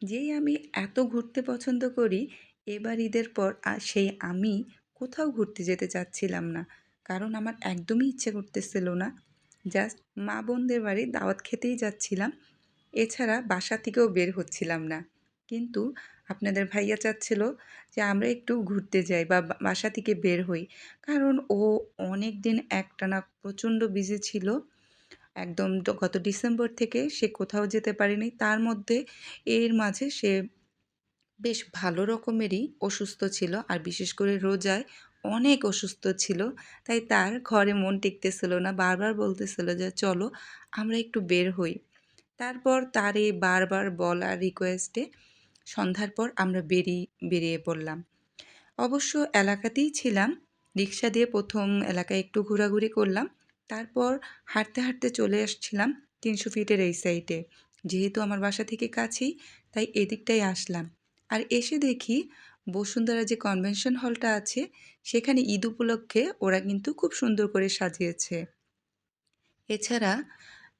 যেই আমি এত ঘুরতে পছন্দ করি, এবার ঈদের পর সেই আমি কোথাও ঘুরতে যেতে চাচ্ছিলাম না। কারণ আমার একদমই ইচ্ছে করতেছিল না। জাস্ট মা-বোনদের বাড়ি দাওয়াত খেতেই যাচ্ছিলাম। এছাড়া বাসা থেকেও বের হচ্ছিলাম না। কিন্তু আপনাদের ভাইয়া চাচ্ছিল যে আমরা একটু ঘুরতে যাই বা বাসা থেকে বের হই। কারণ ও অনেকদিন একটানা প্রচণ্ড বিজি ছিল। একদম গত ডিসেম্বর থেকে সে কোথাও যেতে পারেনি। তার মধ্যে এর মাঝে সে বেশ ভালো রকমেরই অসুস্থ ছিল। আর বিশেষ করে রোজায় অনেক অসুস্থ ছিল। তাই তার ঘরে মন টিকতেছিল না। বারবার বলতেছিল যে, "চলো আমরা একটু বের হই।" তারপর তার এই বারবার বলা রিকোয়েস্টে সন্ধ্যার পর আমরা বেরিয়ে পড়লাম। অবশ্য এলাকাতেই ছিলাম। রিক্সা দিয়ে ১ম এলাকায় একটু ঘোরাঘুরি করলাম। তারপর হাঁটতে, হাঁটতে চলে আসছিলাম ৩০০ ফিটের এই সাইডে। যেহেতু আমার বাসা থেকে কাছেই, তাই এদিকটাই আসলাম। আর এসে দেখি বসুন্ধরা যে কনভেনশন হলটা আছে, সেখানে ঈদ উপলক্ষে ওরা কিন্তু খুব সুন্দর করে সাজিয়েছে। এছাড়া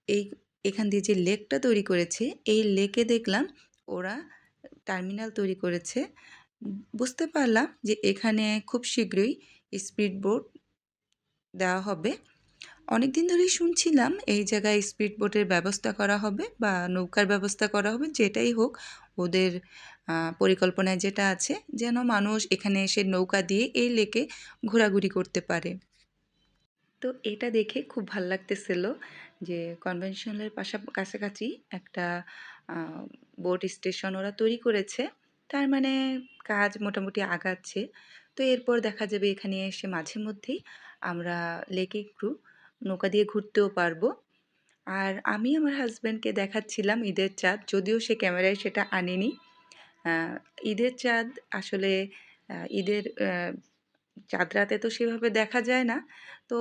এই এখান দিয়ে যে লেকটা তৈরি করেছে, এই লেকে দেখলাম ওরা টার্মিনাল তৈরি করেছে। বুঝতে পারলাম যে এখানে খুব শীঘ্রই স্পিড বোট দেওয়া হবে। অনেকদিন ধরেই শুনছিলাম এই জায়গায় স্পিড বোটের ব্যবস্থা করা হবে বা নৌকার ব্যবস্থা করা হবে, যেটাই হোক ওদের পরিকল্পনায় যেটা আছে যেন মানুষ এখানে এসে নৌকা দিয়ে এই লেকে ঘোরাঘুরি করতে পারে। তো এটা দেখে খুব ভাল লাগতেছিল যে কনভেনশন হলের কাছাকাছি একটা আ বোট স্টেশন ওরা তৈরি করেছে। তার মানে কাজ মোটামুটি আগাচ্ছে। তো এরপর দেখা যাবে এখানে এসে মাঝে মধ্যেই আমরা লেকে একটু নৌকা দিয়ে ঘুরতেও পারবো। আর আমি আমার হাসব্যান্ডকে দেখাচ্ছিলাম ঈদের চাঁদ। যদিও সে ক্যামেরায় সেটা আনেনি। আ ঈদের চাঁদ আসলে ঈদের চাঁদ রাতে তো সেভাবে দেখা যায় না। তো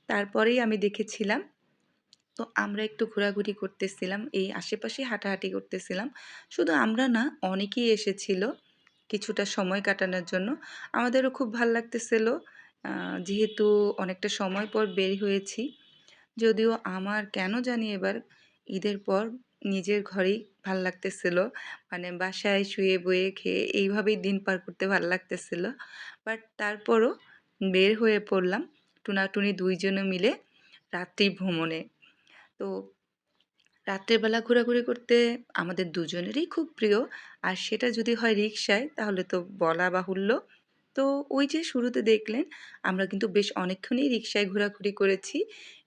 তারপরেই আমি দেখেছিলাম। তো আমরা একটু ঘোরাঘুরি করতেছিলাম। এই আশেপাশেই হাঁটাহাঁটি করতেছিলাম। শুধু আমরা না, অনেকেই এসেছিল কিছুটা সময় কাটানোর জন্য। আমাদেরও খুব ভাল লাগতেছিল। আ যেহেতু অনেকটা সময় পর বের হয়েছি। যদিও আমার কেন জানি এবার ঈদের পর নিজের ঘরেই ভাল লাগতেছিল। মানে বাসায় শুয়ে বয়ে খেয়ে এইভাবেই দিন পার করতে ভাল লাগতেছিল। বাট তারপরও বের হয়ে পড়লাম টুনাটুনি ২ জনে মিলে রাত্রি ভ্রমণে। তো রাত্রের বেলা ঘোরাঘুরি করতে আমাদের দুজনেরই খুব প্রিয়। আর সেটা যদি হয় রিকশায় তাহলে তো বলা বাহুল্য। তো ওই যে শুরুতে দেখলেন আমরা কিন্তু বেশ অনেকক্ষণই রিকশায় ঘোরাঘুরি করেছি।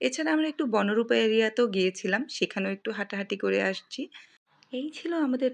এছাড়া আমরা একটু বনরূপা এরিয়াতেও গিয়েছিলাম। সেখানেও একটু হাঁটাহাঁটি করে আসছি। এই ছিল আমাদের